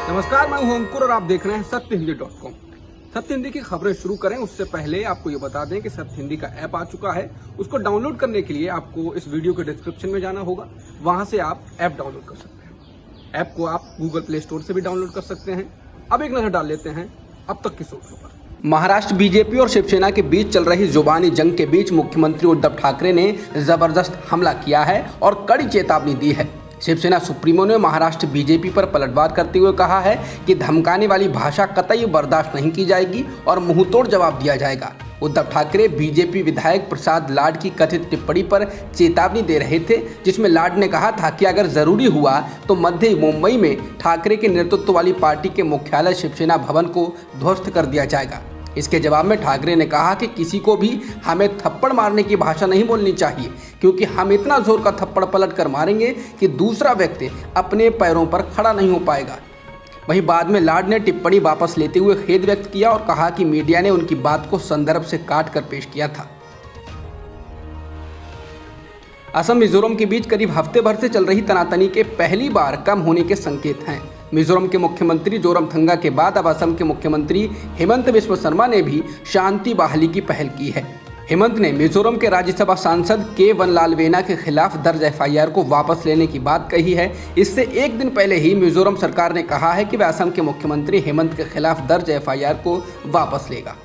नमस्कार, मैं हूं अंकुर और आप देख रहे हैं सत्यहिंदी.com। सत्य हिंदी की खबरें शुरू करें उससे पहले आपको ये बता दें कि सत्य हिंदी का ऐप आ चुका है। उसको डाउनलोड करने के लिए आपको इस वीडियो के डिस्क्रिप्शन में जाना होगा, वहां से आप ऐप डाउनलोड कर सकते हैं। ऐप को आप गूगल प्ले स्टोर से भी डाउनलोड कर सकते हैं। अब एक नजर डाल लेते हैं अब तक की सुर्खियों पर। महाराष्ट्र बीजेपी और शिवसेना के बीच चल रही जुबानी जंग के बीच मुख्यमंत्री उद्धव ठाकरे ने जबरदस्त हमला किया है और कड़ी चेतावनी दी है। शिवसेना सुप्रीमो ने महाराष्ट्र बीजेपी पर पलटवार करते हुए कहा है कि धमकाने वाली भाषा कतई बर्दाश्त नहीं की जाएगी और मुंहतोड़ जवाब दिया जाएगा। उद्धव ठाकरे बीजेपी विधायक प्रसाद लाड की कथित टिप्पणी पर चेतावनी दे रहे थे, जिसमें लाड ने कहा था कि अगर जरूरी हुआ तो मध्य मुंबई में ठाकरे के नेतृत्व वाली पार्टी के मुख्यालय शिवसेना भवन को ध्वस्त कर दिया जाएगा। इसके जवाब में ठाकरे ने कहा कि किसी को भी हमें थप्पड़ मारने की भाषा नहीं बोलनी चाहिए, क्योंकि हम इतना जोर का थप्पड़ पलट कर मारेंगे कि दूसरा व्यक्ति अपने पैरों पर खड़ा नहीं हो पाएगा। वहीं बाद में लाड ने टिप्पणी वापस लेते हुए खेद व्यक्त किया और कहा कि मीडिया ने उनकी बात को संदर्भ से काट कर पेश किया था। असम मिजोरम के बीच करीब हफ्ते भर से चल रही तनातनी के पहली बार कम होने के संकेत हैं। मिजोरम के मुख्यमंत्री जोरमथंगा के बाद अब असम के मुख्यमंत्री हेमंत बिस्वा शर्मा ने भी शांति बहाली की पहल की है। हेमंत ने मिजोरम के राज्यसभा सांसद के वनलालवेना के खिलाफ दर्ज एफआईआर को वापस लेने की बात कही है। इससे एक दिन पहले ही मिजोरम सरकार ने कहा है कि वह असम के मुख्यमंत्री हेमंत के खिलाफ दर्ज एफआईआर को वापस लेगा।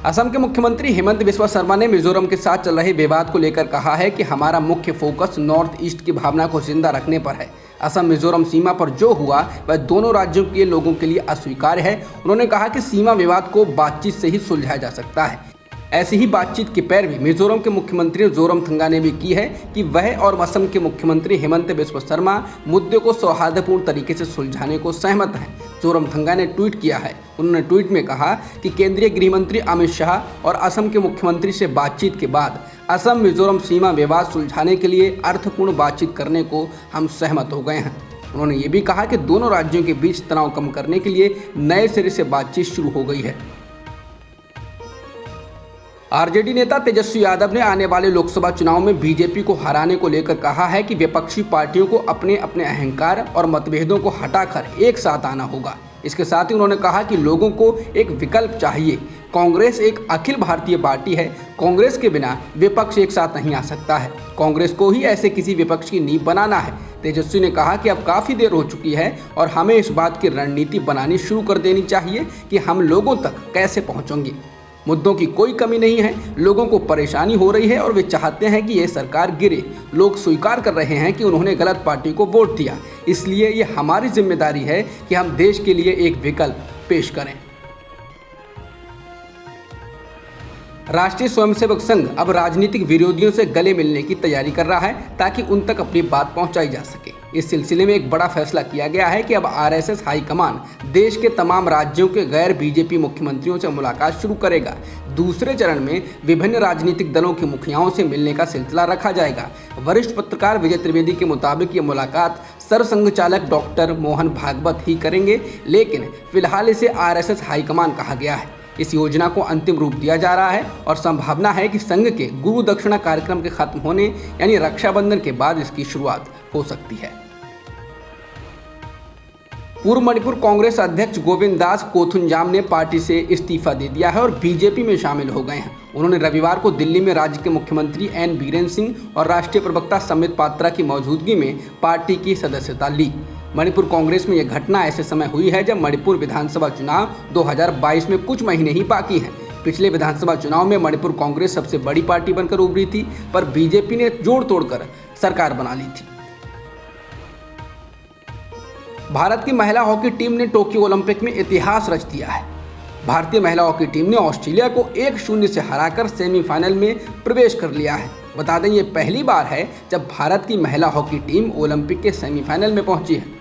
असम के मुख्यमंत्री हेमंत बिस्वा शर्मा ने मिजोरम के साथ चल रहे विवाद को लेकर कहा है कि हमारा मुख्य फोकस नॉर्थ ईस्ट की भावना को जिंदा रखने पर है। असम मिजोरम सीमा पर जो हुआ वह दोनों राज्यों के लोगों के लिए अस्वीकार्य है। उन्होंने कहा कि सीमा विवाद को बातचीत से ही सुलझाया जा सकता है। ऐसी ही बातचीत की पैरवी मिजोरम के मुख्यमंत्री जोरमथंगा ने भी की है कि वह और असम के मुख्यमंत्री हेमंत बिस्वा शर्मा मुद्दे को सौहार्दपूर्ण तरीके से सुलझाने को सहमत हैं। जोरमथंगा ने ट्वीट किया है। उन्होंने ट्वीट में कहा कि केंद्रीय गृह मंत्री अमित शाह और असम के मुख्यमंत्री से बातचीत के बाद असम मिजोरम सीमा विवाद सुलझाने के लिए अर्थपूर्ण बातचीत करने को हम सहमत हो गए हैं। उन्होंने ये भी कहा कि दोनों राज्यों के बीच तनाव कम करने के लिए नए सिरे से बातचीत शुरू हो गई है। आरजेडी नेता तेजस्वी यादव ने आने वाले लोकसभा चुनाव में बीजेपी को हराने को लेकर कहा है कि विपक्षी पार्टियों को अपने अपने अहंकार और मतभेदों को हटाकर एक साथ आना होगा। इसके साथ ही उन्होंने कहा कि लोगों को एक विकल्प चाहिए। कांग्रेस एक अखिल भारतीय पार्टी है। कांग्रेस के बिना विपक्ष एक साथ नहीं आ सकता है। कांग्रेस को ही ऐसे किसी विपक्ष की नींव बनाना है। तेजस्वी ने कहा कि अब काफ़ी देर हो चुकी है और हमें इस बात की रणनीति बनानी शुरू कर देनी चाहिए कि हम लोगों तक कैसे पहुँचेंगे। मुद्दों की कोई कमी नहीं है, लोगों को परेशानी हो रही है और वे चाहते हैं कि ये सरकार गिरे। लोग स्वीकार कर रहे हैं कि उन्होंने गलत पार्टी को वोट दिया, इसलिए ये हमारी जिम्मेदारी है कि हम देश के लिए एक विकल्प पेश करें। राष्ट्रीय स्वयंसेवक संघ अब राजनीतिक विरोधियों से गले मिलने की तैयारी कर रहा है ताकि उन तक अपनी बात पहुंचाई जा सके। इस सिलसिले में एक बड़ा फैसला किया गया है कि अब आरएसएस हाईकमान देश के तमाम राज्यों के गैर बीजेपी मुख्यमंत्रियों से मुलाकात शुरू करेगा। दूसरे चरण में विभिन्न राजनीतिक दलों के मुखियाओं से मिलने का सिलसिला रखा जाएगा। वरिष्ठ पत्रकार विजय त्रिवेदी के मुताबिक ये मुलाकात सरसंघ चालक डॉक्टर मोहन भागवत ही करेंगे, लेकिन फिलहाल इसे आरएसएस हाईकमान कहा गया है। इस योजना को अंतिम रूप दिया जा रहा है और संभावना है कि संघ के गुरु दक्षिणा कार्यक्रम के खत्म होने यानी रक्षाबंधन के बाद इसकी शुरुआत हो सकती है। पूर्व मणिपुर कांग्रेस अध्यक्ष गोविंद दास कोथुनजाम ने पार्टी से इस्तीफा दे दिया है और बीजेपी में शामिल हो गए हैं। उन्होंने रविवार को दिल्ली में राज्य के मुख्यमंत्री एन बीरेन सिंह और राष्ट्रीय प्रवक्ता संबित पात्रा की मौजूदगी में पार्टी की सदस्यता ली। मणिपुर कांग्रेस में यह घटना ऐसे समय हुई है जब मणिपुर विधानसभा चुनाव 2022 में कुछ महीने ही बाकी हैं। पिछले विधानसभा चुनाव में मणिपुर कांग्रेस सबसे बड़ी पार्टी बनकर उभरी थी, पर बीजेपी ने जोड़ तोड़कर सरकार बना ली थी। भारत की महिला हॉकी टीम ने टोक्यो ओलंपिक में इतिहास रच दिया है। भारतीय महिला हॉकी टीम ने ऑस्ट्रेलिया को 1-0 से हराकर सेमीफाइनल में प्रवेश कर लिया है। बता दें, ये पहली बार है जब भारत की महिला हॉकी टीम ओलंपिक के सेमीफाइनल में पहुंची है।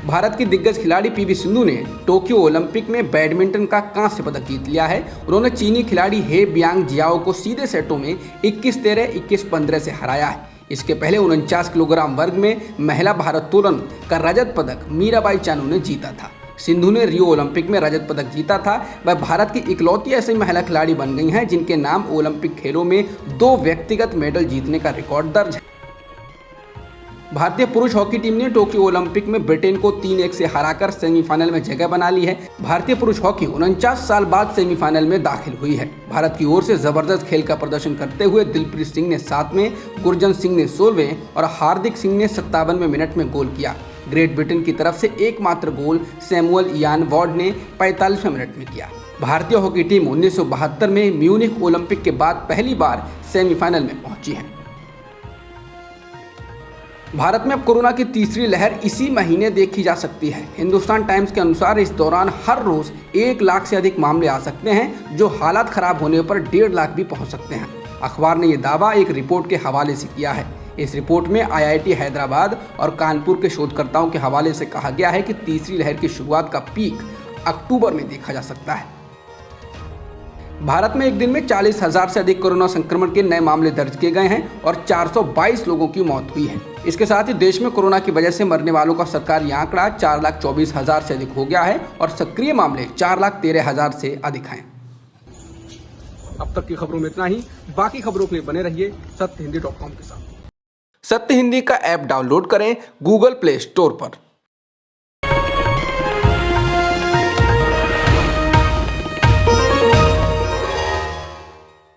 भारत की दिग्गज खिलाड़ी पीवी सिंधु ने टोक्यो ओलंपिक में बैडमिंटन का कांस्य पदक जीत लिया है। उन्होंने चीनी खिलाड़ी हे बियांग जियाओ को सीधे सेटों में 21-13, 21-15 से हराया है। इसके पहले 49 किलोग्राम वर्ग में महिला भारोत्तोलन का रजत पदक मीराबाई चानू ने जीता था। सिंधु ने रियो ओलंपिक में रजत पदक जीता था। वह भारत की इकलौती ऐसी महिला खिलाड़ी बन गई हैं जिनके नाम ओलंपिक खेलों में 2 व्यक्तिगत मेडल जीतने का रिकॉर्ड दर्ज है। भारतीय पुरुष हॉकी टीम ने टोक्यो ओलंपिक में ब्रिटेन को 3-1 से हराकर सेमीफाइनल में जगह बना ली है। भारतीय पुरुष हॉकी 49 साल बाद सेमीफाइनल में दाखिल हुई है। भारत की ओर से जबरदस्त खेल का प्रदर्शन करते हुए दिलप्रीत सिंह ने 7वें, गुरजंत सिंह ने 16वें और हार्दिक सिंह ने 57वें मिनट में गोल किया। ग्रेट ब्रिटेन की तरफ से एकमात्र गोल सैमुअल इयान वार्ड ने 45वें मिनट में किया। भारतीय हॉकी टीम 1972 में म्यूनिख ओलंपिक के बाद पहली बार सेमीफाइनल में पहुंची है। भारत में अब कोरोना की तीसरी लहर इसी महीने देखी जा सकती है। हिंदुस्तान टाइम्स के अनुसार इस दौरान हर रोज 1 लाख से अधिक मामले आ सकते हैं, जो हालात खराब होने पर 1.5 लाख भी पहुंच सकते हैं। अखबार ने यह दावा एक रिपोर्ट के हवाले से किया है। इस रिपोर्ट में IIT हैदराबाद और कानपुर के शोधकर्ताओं के हवाले से कहा गया है कि तीसरी लहर की शुरुआत का पीक अक्टूबर में देखा जा सकता है। भारत में एक दिन में 40,000 से अधिक कोरोना संक्रमण के नए मामले दर्ज किए गए हैं और 422 लोगों की मौत हुई है। इसके साथ ही देश में कोरोना की वजह से मरने वालों का सरकारी आंकड़ा 4,24,000 से अधिक हो गया है और सक्रिय मामले 4,13,000 से अधिक हैं। अब तक की खबरों में इतना ही। बाकी खबरों के लिए बने रहिए सत्यहिंदी.com के साथ। सत्य हिंदी का ऐप डाउनलोड करें गूगल प्ले स्टोर पर।